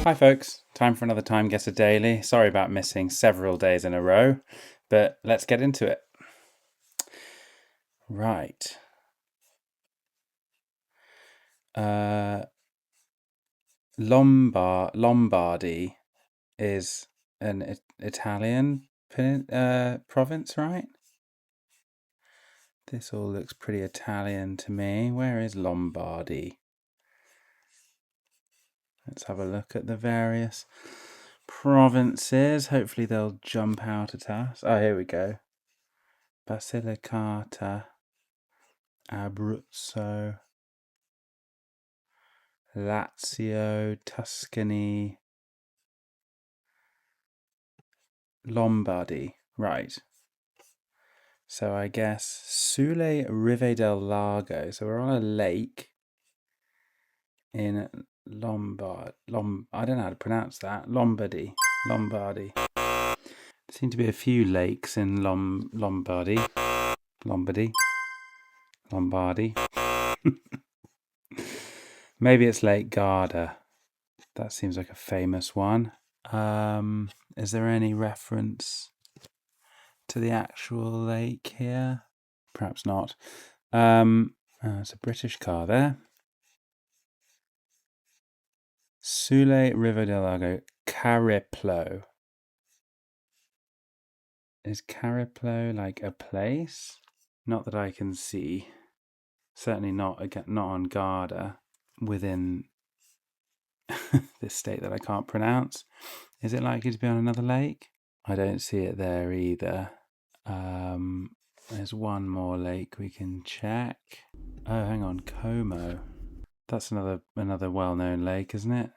Hi folks, time for another TimeGuessr Daily. Sorry about missing several days in a row, but let's get into it. Right. Lombardy is an Italian province, right? This all looks pretty Italian to me. Where is Lombardy? Let's have a look at the various provinces. Hopefully they'll jump out at us. Oh, here we go. Basilicata, Abruzzo, Lazio, Tuscany, Lombardy. Right. So I guess Sulle Rive del Lago. So we're on a lake in Lombard. I don't know how to pronounce that. Lombardy. There seem to be a few lakes in Lombardy. Maybe it's Lake Garda. That seems like a famous one. Is there any reference to the actual lake here? Perhaps not. It's a British car there. Sulle River del Lago, Cariplo. Is Cariplo like a place? Not that I can see. Certainly not on Garda within this state that I can't pronounce. Is it likely to be on another lake? I don't see it there either. There's one more lake we can check. Oh, hang on, Como. That's another well-known lake, isn't it?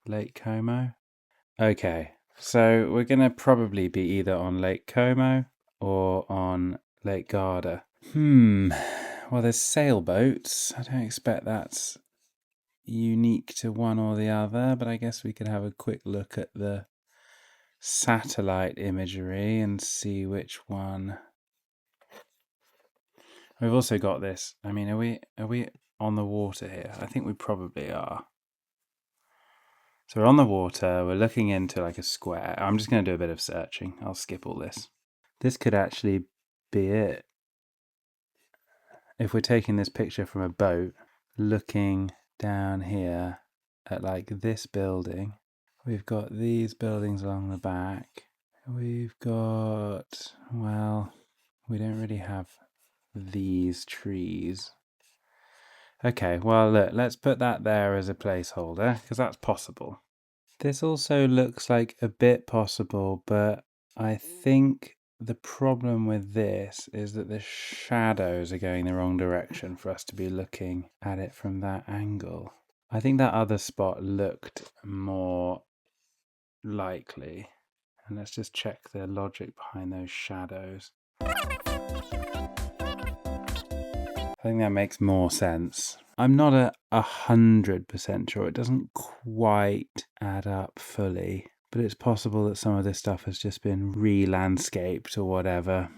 Lake Como. Okay, so we're going to probably be either on Lake Como or on Lake Garda. Well, there's sailboats. I don't expect that's unique to one or the other, but I guess we could have a quick look at the satellite imagery and see which one. We've also got this. I mean, are we on the water here? I think we probably are. So we're on the water. We're looking into like a square. I'm just going to do a bit of searching. I'll skip all this. This could actually be it. If we're taking this picture from a boat, looking down here at like this building, we've got these buildings along the back. We've got, well, we don't really have these trees. Okay, well, look, let's put that there as a placeholder because that's possible. This also looks like a bit possible, but I think the problem with this is that the shadows are going the wrong direction for us to be looking at it from that angle. I think that other spot looked more likely. And let's just check the logic behind those shadows. I think that makes more sense. I'm not 100% sure. It doesn't quite add up fully, but it's possible that some of this stuff has just been re-landscaped or whatever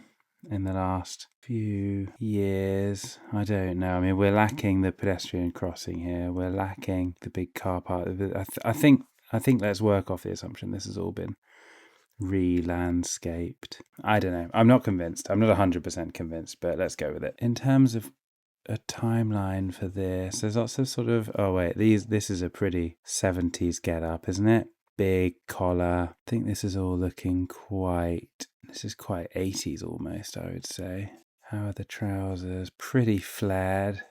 in the last few years. I don't know. I mean, we're lacking the pedestrian crossing here. We're lacking the big car park. I think let's work off the assumption this has all been re-landscaped. I don't know. I'm not convinced. I'm not 100% convinced, but let's go with it. In terms of a timeline for this, there's lots of sort of, oh wait, this is a pretty 70s get up, isn't it? Big collar. I think this is all looking this is quite 80s almost, I would say. How are the trousers? Pretty flared.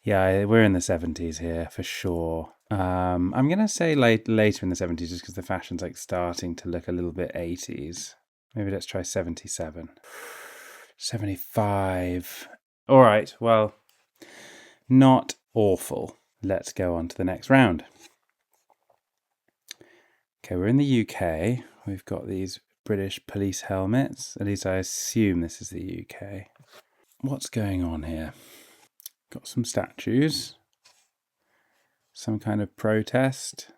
Yeah, we're in the 70s here for sure. I'm going to say later in the 70s just because the fashion's like starting to look a little bit 80s. Maybe let's try 77. 75. All right, well, not awful. Let's go on to the next round. Okay, we're in the UK. We've got these British police helmets. At least I assume this is the UK. What's going on here? Got some statues. Some kind of protest.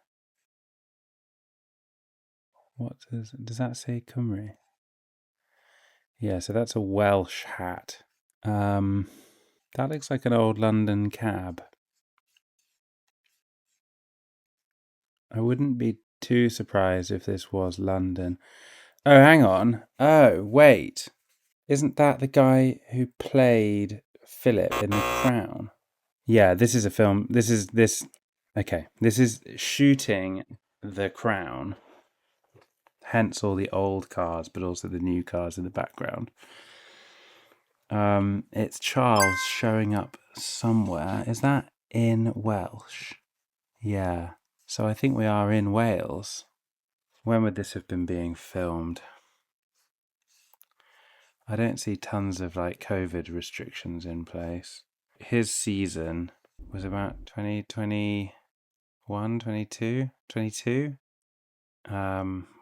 What does that say Cymru? Yeah, so that's a Welsh hat. That looks like an old London cab. I wouldn't be too surprised if this was London. Oh, hang on. Oh, wait. Isn't that the guy who played Philip in The Crown? Yeah, this is a film. Okay, this is shooting The Crown. Hence all the old cars, but also the new cars in the background. It's Charles showing up somewhere. Is that in Welsh? Yeah. So I think we are in Wales. When would this have been being filmed? I don't see tons of like COVID restrictions in place. His season was about 2021, 22, 22.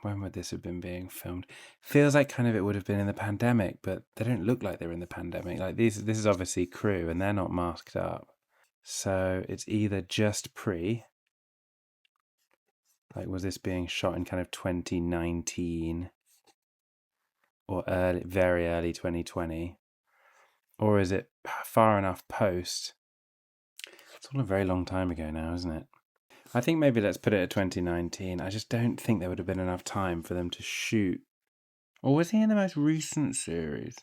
When would this have been being filmed? Feels like kind of it would have been in the pandemic, but they don't look like they're in the pandemic. Like this is obviously crew and they're not masked up. So it's either just pre, like was this being shot in kind of 2019 or very early 2020? Or is it far enough post? It's all a very long time ago now, isn't it? I think maybe let's put it at 2019. I just don't think there would have been enough time for them to shoot. Or was he in the most recent series?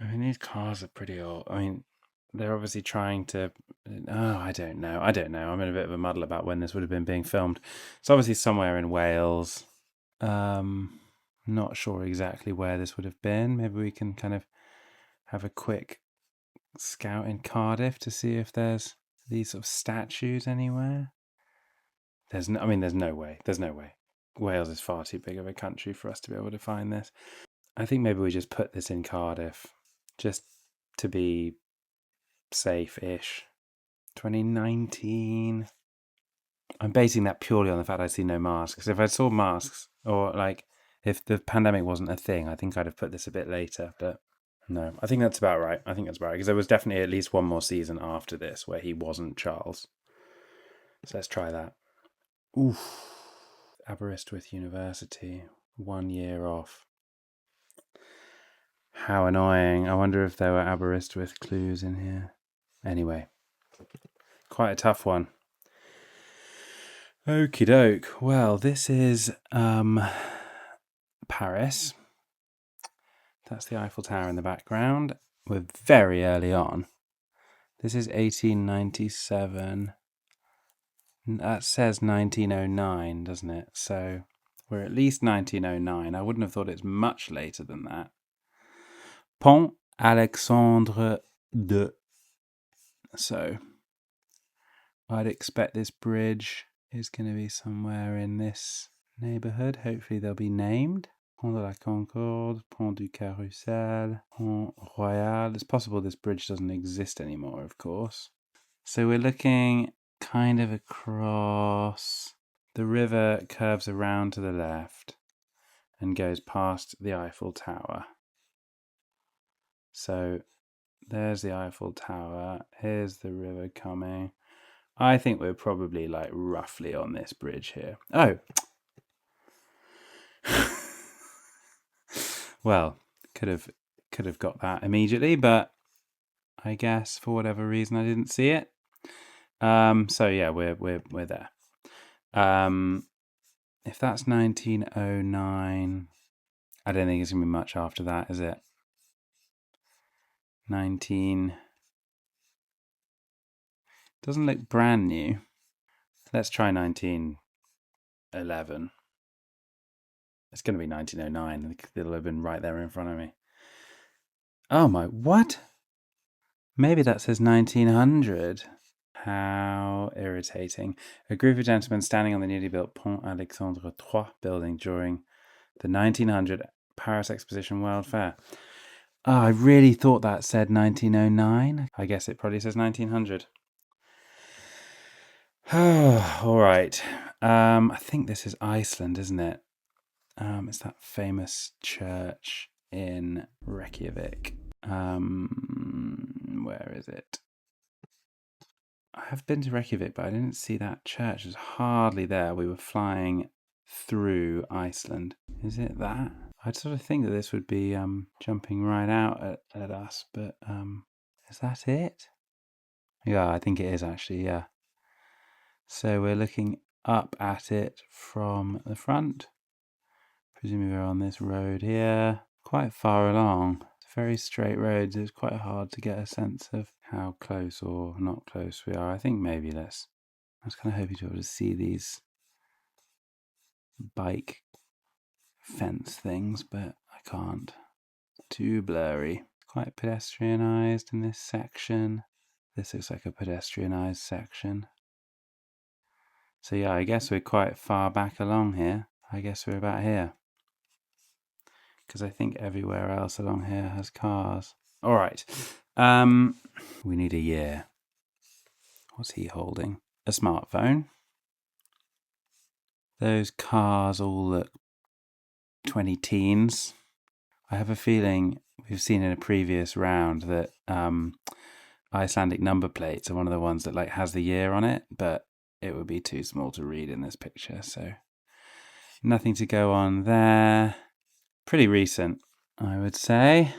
I mean, these cars are pretty old. I mean, they're obviously trying to... Oh, I don't know. I'm in a bit of a muddle about when this would have been being filmed. It's obviously somewhere in Wales. Not sure exactly where this would have been. Maybe we can kind of have a quick scout in Cardiff to see if there's these sort of statues anywhere. There's no way. There's no way. Wales is far too big of a country for us to be able to find this. I think maybe we just put this in Cardiff just to be safe-ish. 2019. I'm basing that purely on the fact I see no masks. If I saw masks, or like if the pandemic wasn't a thing, I think I'd have put this a bit later. But no, I think that's about right. Because there was definitely at least one more season after this where he wasn't Charles. So let's try that. Oof. Aberystwyth University, 1 year off. How annoying. I wonder if there were Aberystwyth clues in here. Anyway, quite a tough one. Okie doke. Well, this is Paris. That's the Eiffel Tower in the background. We're very early on. This is 1897. That says 1909, doesn't it? So we're at least 1909. I wouldn't have thought it's much later than that. Pont Alexandre II. So I'd expect this bridge is going to be somewhere in this neighborhood. Hopefully they'll be named. Pont de la Concorde, Pont du Carrousel, Pont Royal. It's possible this bridge doesn't exist anymore, of course. So we're looking kind of across. The river curves around to the left and goes past the Eiffel Tower. So there's the Eiffel Tower. Here's the river coming. I think we're probably like roughly on this bridge here. Oh. Well, could have got that immediately, but I guess for whatever reason I didn't see it. So yeah, we're there. If that's 1909, I don't think it's gonna be much after that, is it? 19 doesn't look brand new. Let's try 1911. It's going to be 1909. It'll have been right there in front of me. Oh my, what? Maybe that says 1900. How irritating. A group of gentlemen standing on the newly built Pont Alexandre III building during the 1900 Paris Exposition World Fair. Oh, I really thought that said 1909. I guess it probably says 1900. All right. I think this is Iceland, isn't it? It's that famous church in Reykjavik. Where is it? I have been to Reykjavik, but I didn't see that church. It was hardly there. We were flying through Iceland. Is it that? I'd sort of think that this would be jumping right out at us, but is that it? Yeah, I think it is actually, yeah. So we're looking up at it from the front. Presumably we're on this road here, quite far along. It's very straight roads. It's quite hard to get a sense of how close or not close we are. I think maybe I was kind of hoping to be able to see these bike fence things, but I can't. Too blurry. Quite pedestrianised in this section. This looks like a pedestrianised section. So yeah, I guess we're quite far back along here. I guess we're about here. Because I think everywhere else along here has cars. All right. We need a year. What's he holding? A smartphone. Those cars all look 20 teens. I have a feeling we've seen in a previous round that Icelandic number plates are one of the ones that like has the year on it, but it would be too small to read in this picture, so nothing to go on there. Pretty recent, I would say.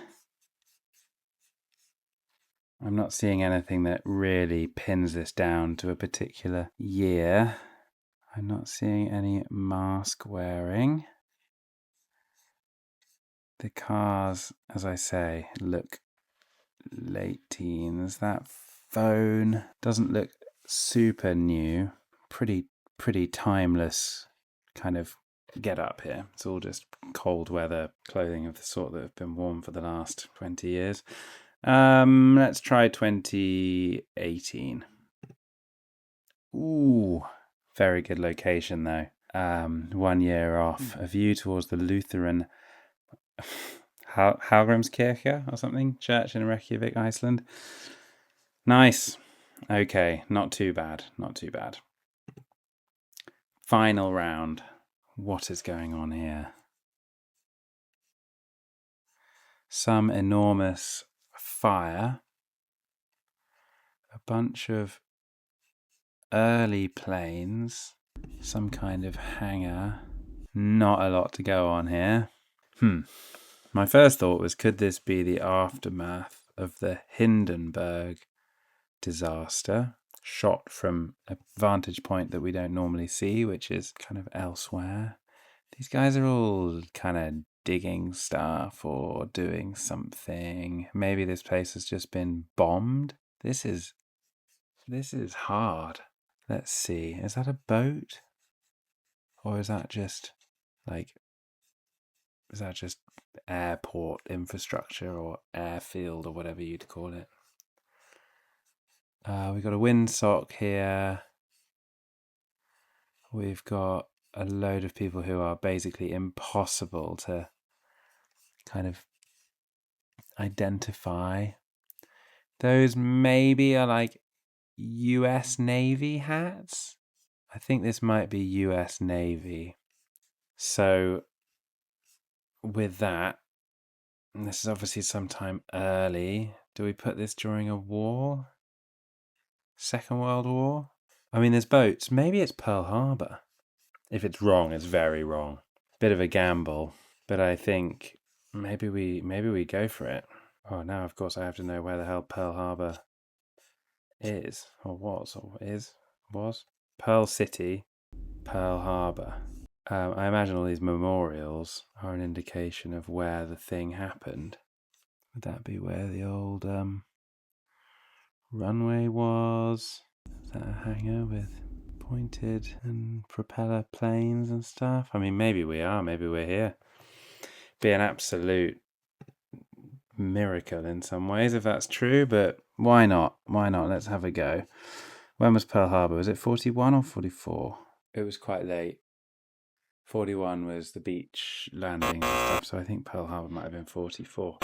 I'm not seeing anything that really pins this down to a particular year. I'm not seeing any mask wearing. The cars, as I say, look late teens. That phone doesn't look super new. Pretty timeless kind of get up here. It's all just cold weather clothing of the sort that have been worn for the last 20 years. Let's try 2018. Ooh, very good location though. 1 year off. A view towards the Lutheran Hallgrímskirkja or something, church in Reykjavik, Iceland. Nice. Okay, not too bad. Final round. What is going on here? Some enormous fire. A bunch of early planes. Some kind of hangar. Not a lot to go on here. My first thought was, could this be the aftermath of the Hindenburg disaster, shot from a vantage point that we don't normally see, which is kind of elsewhere? These guys are all kind of digging stuff or doing something. Maybe this place has just been bombed. This is hard. Let's see. Is that a boat? Or is that just airport infrastructure or airfield or whatever you'd call it? We've got a windsock here. We've got a load of people who are basically impossible to kind of identify. Those maybe are like US Navy hats. I think this might be US Navy. So with that, and this is obviously sometime early. Do we put this during a war? Second World War? I mean, there's boats. Maybe it's Pearl Harbor. If it's wrong, it's very wrong. Bit of a gamble, but I think maybe we go for it. Oh, now of course I have to know where the hell Pearl Harbor is, or was. Pearl City, Pearl Harbor. I imagine all these memorials are an indication of where the thing happened. Would that be where the old runway was? Is that a hangar with pointed and propeller planes and stuff? I mean, maybe we are. Maybe we're here. Be an absolute miracle in some ways if that's true, but why not? Let's have a go. When was Pearl Harbor? Was it 41 or 44? It was quite late. 41 was the beach landing and stuff, so I think Pearl Harbor might have been 44.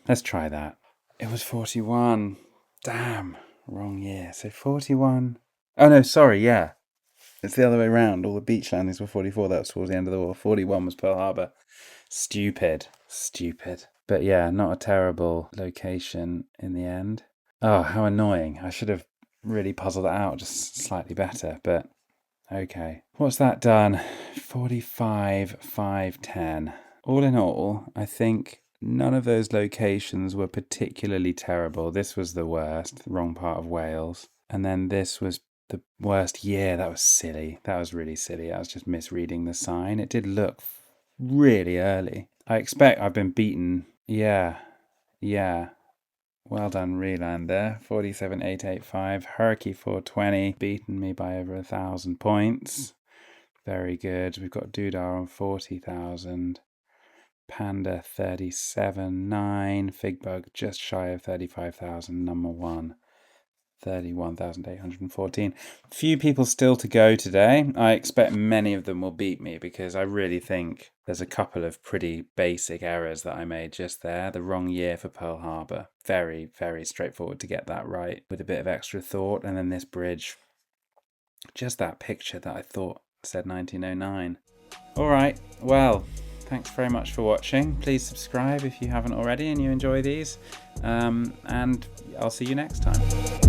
Let's try that. It was 41. Damn, wrong year. So 41. Oh no, sorry, yeah. It's the other way around. All the beach landings were 44. That was towards the end of the war. 41 was Pearl Harbor. Stupid. But yeah, not a terrible location in the end. Oh, how annoying. I should have really puzzled it out just slightly better, but okay. What's that done? 45, 5, 10. All in all, I think none of those locations were particularly terrible. This was the worst, the wrong part of Wales. And then this was the worst year. That was silly. That was really silly. I was just misreading the sign. It did look really early. I expect I've been beaten. Yeah. Well done, Reland there. 47,885. Herky 420. Beaten me by over 1,000 points. Very good. We've got Dudar on 40,000. Panda 37,9. Figbug just shy of 35,000. Number one. 31,814. Few people still to go today. I expect many of them will beat me because I really think there's a couple of pretty basic errors that I made just there. The wrong year for Pearl Harbor. Very, very straightforward to get that right with a bit of extra thought. And then this bridge, just that picture that I thought said 1909. All right, well, thanks very much for watching. Please subscribe if you haven't already and you enjoy these. And I'll see you next time.